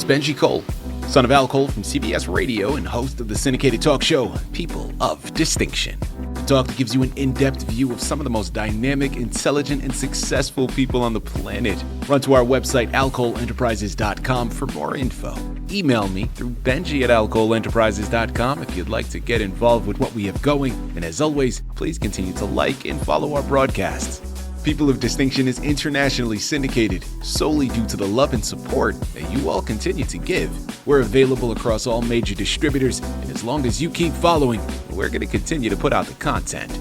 is Benji Cole, son of Al Cole from CBS Radio and host of the syndicated talk show, People of Distinction. The talk that gives you an in-depth view of some of the most dynamic, intelligent, and successful people on the planet. Run to our website, alcoleenterprises.com for more info. Email me through benji@alcoleenterprises.com if you'd like to get involved with what we have going. And as always, please continue to like and follow our broadcasts. People of Distinction is internationally syndicated solely due to the love and support that you all continue to give. We're available across all major distributors, and as long as you keep following, we're going to continue to put out the content.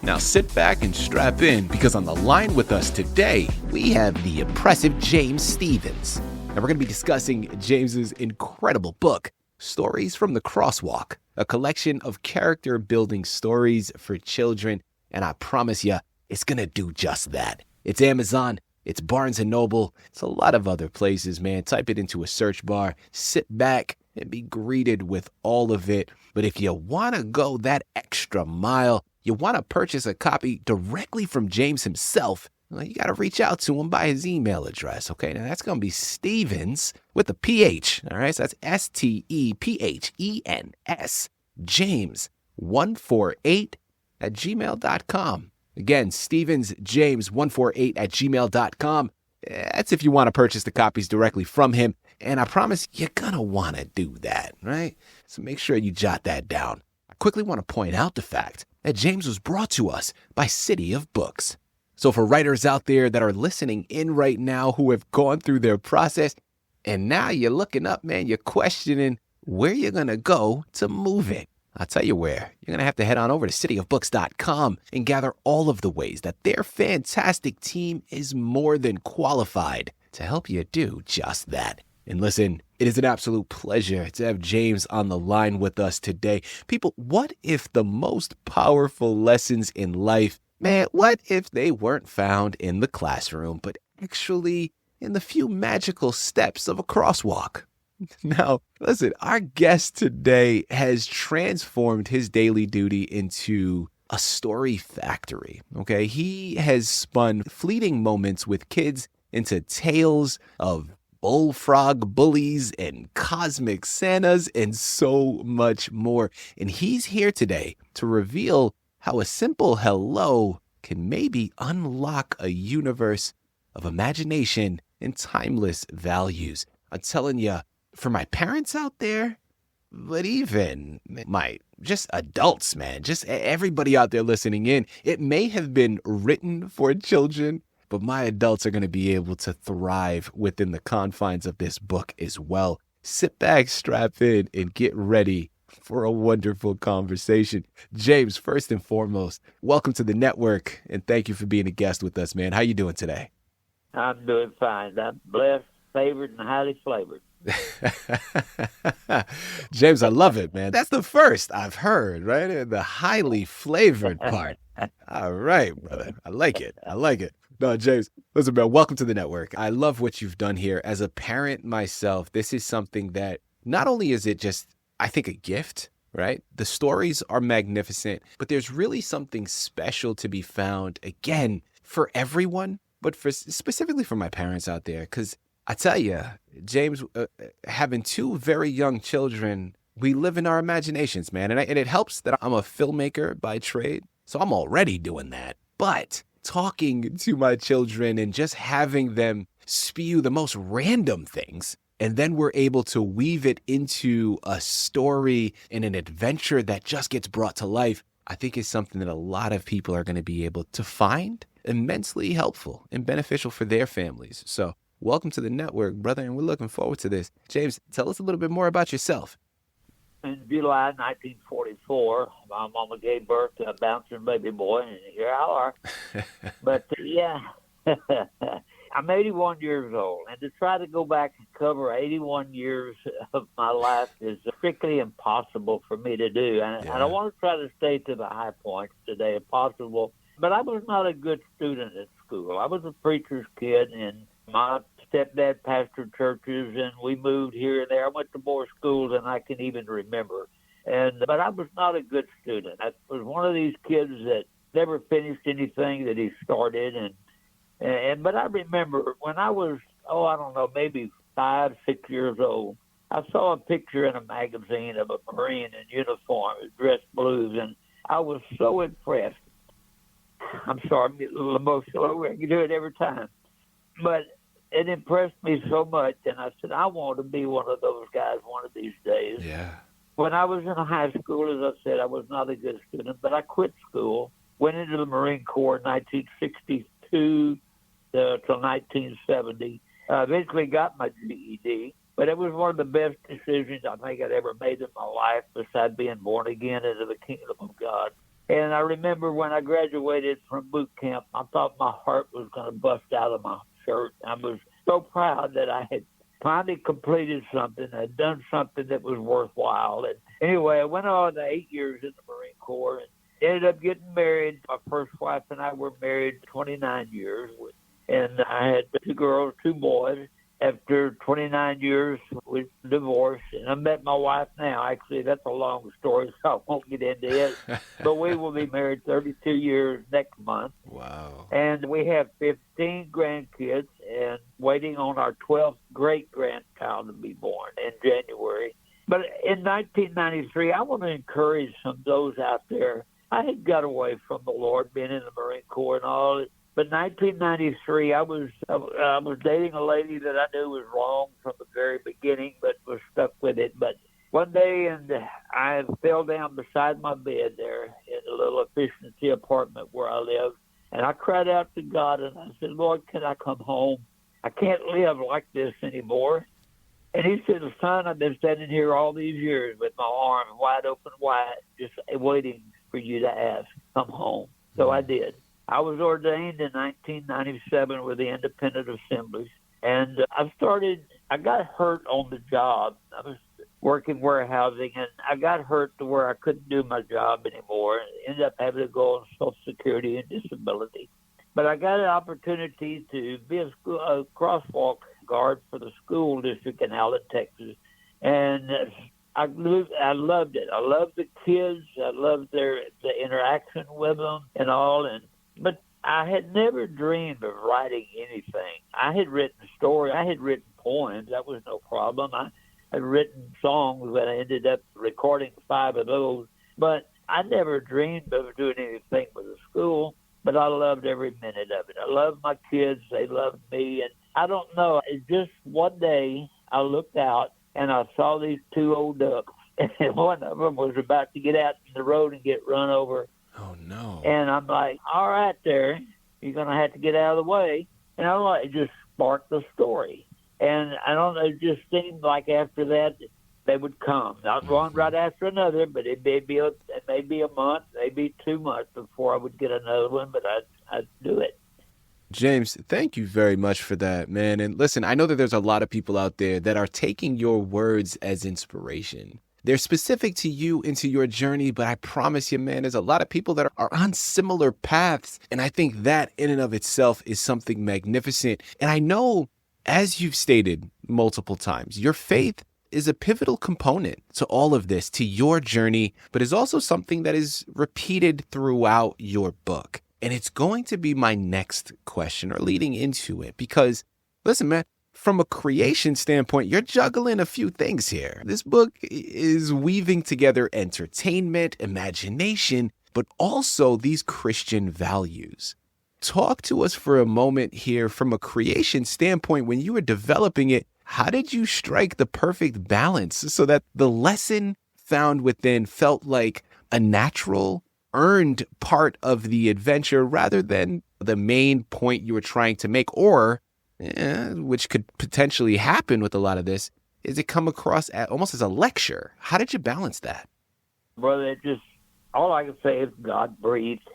Now sit back and strap in, because on the line with us today, we have the impressive James Stevens. Now we're going to be discussing James's incredible book, Stories from the Crosswalk, a collection of character-building stories for children, and I promise you, it's going to do just that. It's Amazon, it's Barnes & Noble, it's a lot of other places, man. Type it into a search bar, sit back, and be greeted with all of it. But if you want to go that extra mile, you want to purchase a copy directly from James himself, well, you got to reach out to him by his email address, okay? Now, that's going to be Stevens with a PH, all right? So that's STEPHENS, James148@gmail.com. Again, StevensJames148@gmail.com. That's if you want to purchase the copies directly from him. And I promise you're going to want to do that, right? So make sure you jot that down. I quickly want to point out the fact that James was brought to us by City of Books. So for writers out there that are listening in right now who have gone through their process, and now you're looking up, man, you're questioning where you're going to go to move it. I'll tell you where. You're going to have to head on over to cityofbooks.com and gather all of the ways that their fantastic team is more than qualified to help you do just that. And listen, it is an absolute pleasure to have James on the line with us today. People, what if the most powerful lessons in life, man, what if they weren't found in the classroom, but actually in the few magical steps of a crosswalk? Now, listen, our guest today has transformed his daily duty into a story factory, okay? He has spun fleeting moments with kids into tales of bullfrog bullies and cosmic Santas and so much more. And he's here today to reveal how a simple hello can maybe unlock a universe of imagination and timeless values. I'm telling you, for my parents out there, but even my just adults, man, just everybody out there listening in, it may have been written for children, but my adults are going to be able to thrive within the confines of this book as well. Sit back, strap in, and get ready for a wonderful conversation. James, first and foremost, welcome to the network, and thank you for being a guest with us, man. How you doing today? I'm doing fine. I'm blessed, favored, and highly flavored. James, I love it, man. That's the first I've heard, right? The highly flavored part. All right, brother. I like it. No, James, listen, man, welcome to the network. I love what you've done here. As a parent myself, this is something that not only is it just, I think, a gift, right? The stories are magnificent, but there's really something special to be found, again, for everyone, but specifically for my parents out there, because I tell you, James, having two very young children, we live in our imaginations, man. And it helps that I'm a filmmaker by trade, so I'm already doing that. But talking to my children and just having them spew the most random things, and then we're able to weave it into a story and an adventure that just gets brought to life, I think is something that a lot of people are going to be able to find immensely helpful and beneficial for their families. So welcome to the network, brother, and we're looking forward to this. James, tell us a little bit more about yourself. In July 1944, my mama gave birth to a bouncing baby boy, and here I are. But, yeah, I'm 81 years old, and to try to go back and cover 81 years of my life is strictly impossible for me to do. And I want to try to stay to the high points today if possible. But I was not a good student at school. I was a preacher's kid, and my stepdad pastored churches, and we moved here and there. I went to more schools than I can even remember. But I was not a good student. I was one of these kids that never finished anything that he started. But I remember when I was, I don't know, maybe 5, 6 years old. I saw a picture in a magazine of a Marine in uniform, dressed blues, and I was so impressed. I'm sorry, I'm getting a little emotional. I can do it every time. But it impressed me so much, and I said, I want to be one of those guys one of these days. Yeah. When I was in high school, as I said, I was not a good student, but I quit school, went into the Marine Corps in 1962 till 1970. Eventually got my GED, but it was one of the best decisions I think I'd ever made in my life, besides being born again into the kingdom of God. And I remember when I graduated from boot camp, I thought my heart was going to bust out of my shirt. I was so proud that I had finally completed something, had done something that was worthwhile. And anyway, I went on 8 years in the Marine Corps and ended up getting married. My first wife and I were married 29 years, and I had 2 girls, 2 boys. After 29 years, we divorced, and I met my wife now. Actually, that's a long story, so I won't get into it. But we will be married 32 years next month. Wow. And we have 15 grandkids and waiting on our 12th great-grandchild to be born in January. But in 1993, I want to encourage some of those out there. I had got away from the Lord, being in the Marine Corps and all. But 1993, I was dating a lady that I knew was wrong from the very beginning, but was stuck with it. But one day, and I fell down beside my bed there in a little efficiency apartment where I lived, and I cried out to God, and I said, Lord, can I come home? I can't live like this anymore. And he said, son, I've been standing here all these years with my arm wide open wide, just waiting for you to ask, come home. So I did. I was ordained in 1997 with the Independent Assemblies, and I got hurt on the job. I was working warehousing, and I got hurt to where I couldn't do my job anymore, and ended up having to go on Social Security and disability. But I got an opportunity to be a crosswalk guard for the school district in Allen, Texas, and I loved it. I loved the kids. I loved the interaction with them and all, but I had never dreamed of writing anything. I had written stories. I had written poems. That was no problem. I had written songs, and I ended up recording 5 of those. But I never dreamed of doing anything with the school, but I loved every minute of it. I loved my kids. They loved me. And I don't know. It's just one day I looked out, and I saw these 2 old ducks, and one of them was about to get out in the road and get run over. Oh, no. And I'm like, all right there, you're going to have to get out of the way. And I don't know, it just sparked the story. And I don't know, it just seemed like after that, they would come. Not one right after another, but it may be a month, maybe 2 months before I would get another one, but I'd do it. James, thank you very much for that, man. And listen, I know that there's a lot of people out there that are taking your words as inspiration. They're specific to you and to your journey, but I promise you, man, there's a lot of people that are on similar paths. And I think that in and of itself is something magnificent. And I know, as you've stated multiple times, your faith is a pivotal component to all of this, to your journey, but is also something that is repeated throughout your book. And it's going to be my next question, or leading into it, because listen, man, from a creation standpoint, you're juggling a few things here. This book is weaving together entertainment, imagination, but also these Christian values. Talk to us for a moment here from a creation standpoint. When you were developing it, how did you strike the perfect balance so that the lesson found within felt like a natural, earned part of the adventure rather than the main point you were trying to make, or which could potentially happen with a lot of this, is it come across almost as a lecture? How did you balance that? Brother, all I can say is God breathed.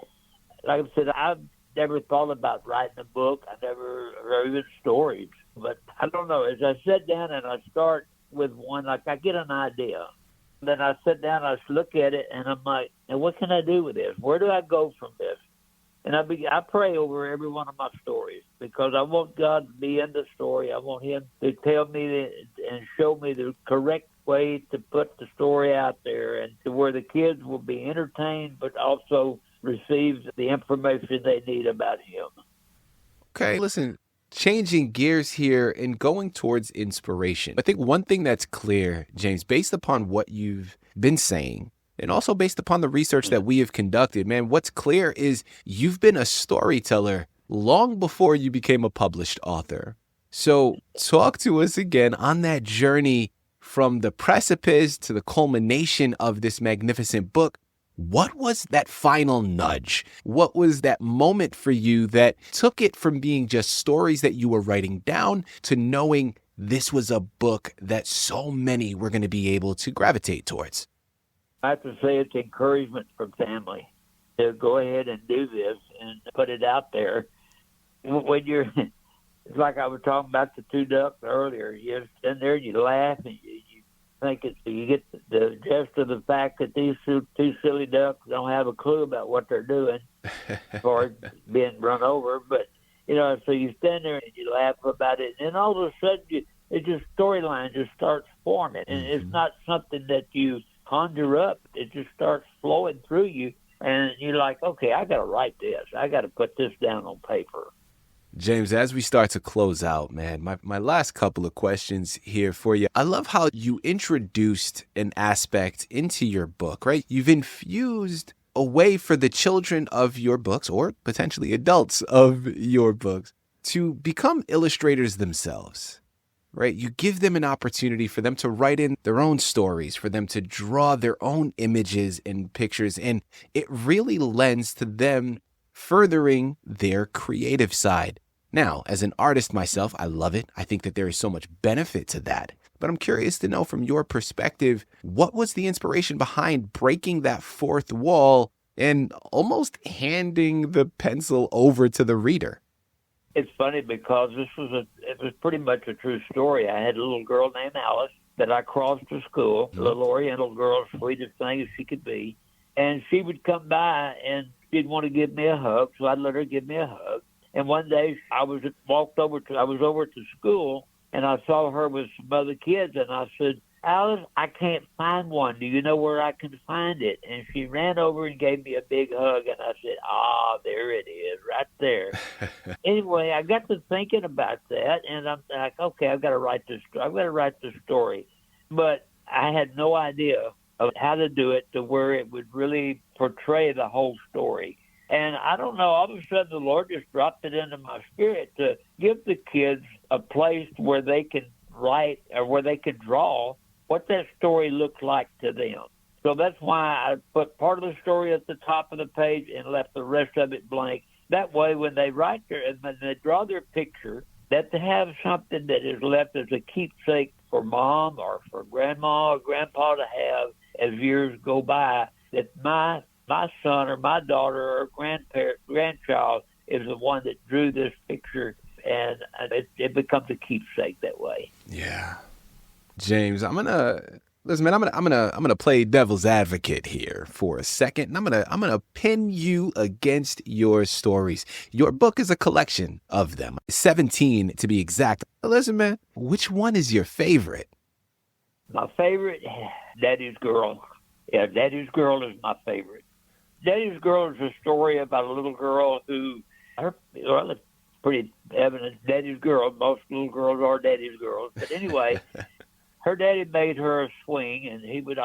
Like I said, I've never thought about writing a book. I never wrote even stories. But I don't know. As I sit down and I start with one, like I get an idea. Then I sit down, I look at it, and I'm like, and what can I do with this? Where do I go from this? And I pray over every one of my stories because I want God to be in the story. I want him to tell me and show me the correct way to put the story out there, and to where the kids will be entertained but also receive the information they need about him. Okay, listen, changing gears here and going towards inspiration. I think one thing that's clear, James, based upon what you've been saying, and also based upon the research that we have conducted, man, what's clear is you've been a storyteller long before you became a published author. So talk to us again on that journey from the precipice to the culmination of this magnificent book. What was that final nudge? What was that moment for you that took it from being just stories that you were writing down to knowing this was a book that so many were going to be able to gravitate towards? I have to say it's encouragement from family to go ahead and do this and put it out there. When you're, it's like I was talking about the two ducks earlier. You stand there and you laugh and you think you get the gist of the fact that these two silly ducks don't have a clue about what they're doing or being run over. But, so you stand there and you laugh about it. And then all of a sudden, it just storyline just starts forming. And it's not something that you conjure up. It just starts flowing through you. And you're like, okay, I got to write this. I got to put this down on paper. James, as we start to close out, man, my last couple of questions here for you. I love how you introduced an aspect into your book, right? You've infused a way for the children of your books, or potentially adults of your books, to become illustrators themselves, right? You give them an opportunity for them to write in their own stories, for them to draw their own images and pictures, and it really lends to them furthering their creative side. Now, as an artist myself, I love it. I think that there is so much benefit to that. But I'm curious to know from your perspective, what was the inspiration behind breaking that fourth wall and almost handing the pencil over to the reader? It's funny because it was pretty much a true story. I had a little girl named Alice that I crossed to school, a little Oriental girl, sweetest thing as she could be. And she would come by and she'd want to give me a hug, so I'd let her give me a hug. And one day I was over to school, and I saw her with some other kids, and I said, Alice, I can't find one. Do you know where I can find it? And she ran over and gave me a big hug, and I said, there it is, right there. Anyway, I got to thinking about that, and I'm like, okay, I've got to write this story. But I had no idea of how to do it to where it would really portray the whole story. And I don't know, all of a sudden the Lord just dropped it into my spirit to give the kids a place where they can write or where they can draw what that story looks like to them. So that's why I put part of the story at the top of the page and left the rest of it blank. That way when they write when they draw their picture, that they have something that is left as a keepsake for mom or for grandma or grandpa to have as years go by, that my son or my daughter or grandchild is the one that drew this picture, and it becomes a keepsake that way. Yeah, James, I'm gonna play devil's advocate here for a second, and I'm gonna pin you against your stories. Your book is a collection of them, 17 to be exact. Listen, man, which one is your favorite? My favorite, Daddy's Girl. Yeah, Daddy's Girl is my favorite. Daddy's Girl is a story about a little girl who, it's pretty evident, Daddy's Girl. Most little girls are Daddy's girls. But anyway, her daddy made her a swing, and he would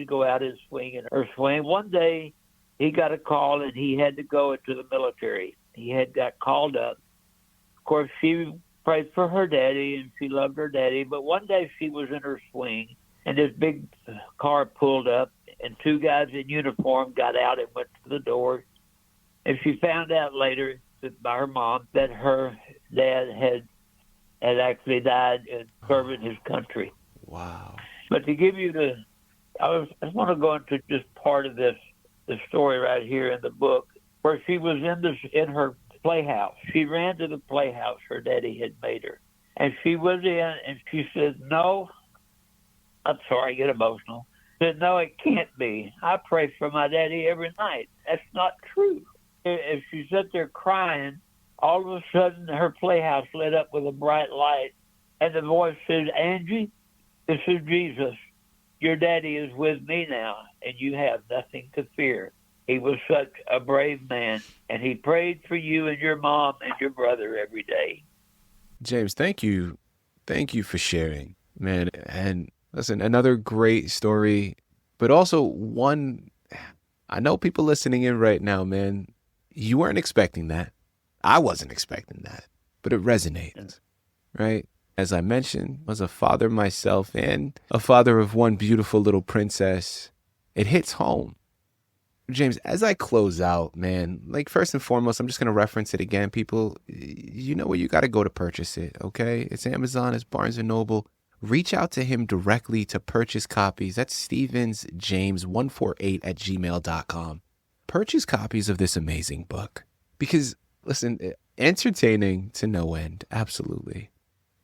go out and swing in her swing. One day, he got a call, and he had to go into the military. He had got called up. Of course, she prayed for her daddy, and she loved her daddy. But one day, she was in her swing, and this big car pulled up, and two guys in uniform got out and went to the door. And she found out later by her mom that her dad had actually died in serving his country. Wow. But to give you I just want to go into just part of the story right here in the book, where she was in her playhouse. She ran to the playhouse her daddy had made her. And she was in, and she said, no, I'm sorry, I get emotional. Said, no, it can't be. I pray for my daddy every night. That's not true. As she sat there crying, all of a sudden her playhouse lit up with a bright light, and the voice said, Angie, this is Jesus. Your daddy is with me now, and you have nothing to fear. He was such a brave man, and he prayed for you and your mom and your brother every day. James, thank you. Thank you for sharing, man. And listen, another great story, but also one, I know people listening in right now, man, you weren't expecting that. I wasn't expecting that, but it resonates, right? As I mentioned, was a father myself and a father of one beautiful little princess. It hits home. James, as I close out, man, like first and foremost, I'm just going to reference it again. People, you know where you got to go to purchase it, okay? It's Amazon, it's Barnes & Noble. Reach out to him directly to purchase copies. That's stevensjames148@gmail.com. Purchase copies of this amazing book. Because, listen, entertaining to no end, absolutely.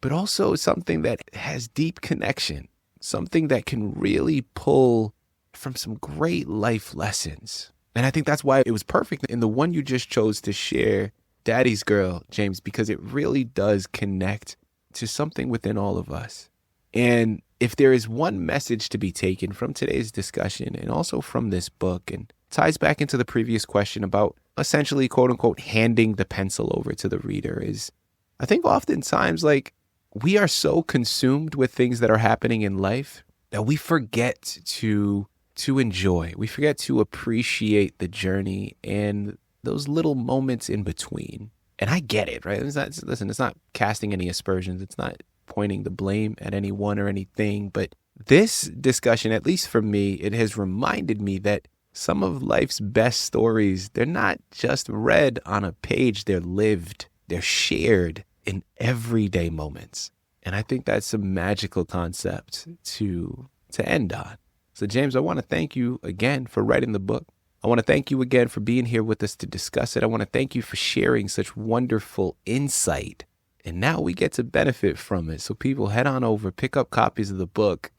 But also something that has deep connection, something that can really pull from some great life lessons. And I think that's why it was perfect in the one you just chose to share, Daddy's Girl, James, because it really does connect to something within all of us. And if there is one message to be taken from today's discussion and also from this book, and ties back into the previous question about essentially, quote unquote, handing the pencil over to the reader, is I think oftentimes like we are so consumed with things that are happening in life that we forget to enjoy. We forget to appreciate the journey and those little moments in between. And I get it, right? It's not casting any aspersions. It's not pointing the blame at anyone or anything. But this discussion, at least for me, it has reminded me that some of life's best stories, they're not just read on a page. They're lived. They're shared in everyday moments. And I think that's a magical concept to end on. So, James, I want to thank you again for writing the book. I want to thank you again for being here with us to discuss it. I want to thank you for sharing such wonderful insight. And now we get to benefit from it. So people, head on over, pick up copies of the book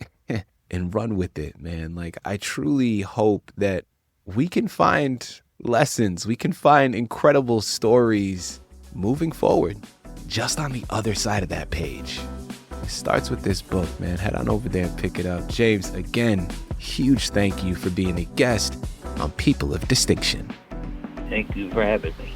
and run with it, man. Like, I truly hope that we can find lessons. We can find incredible stories moving forward just on the other side of that page. It starts with this book, man. Head on over there and pick it up. James, again, huge thank you for being a guest on People of Distinction. Thank you for having me.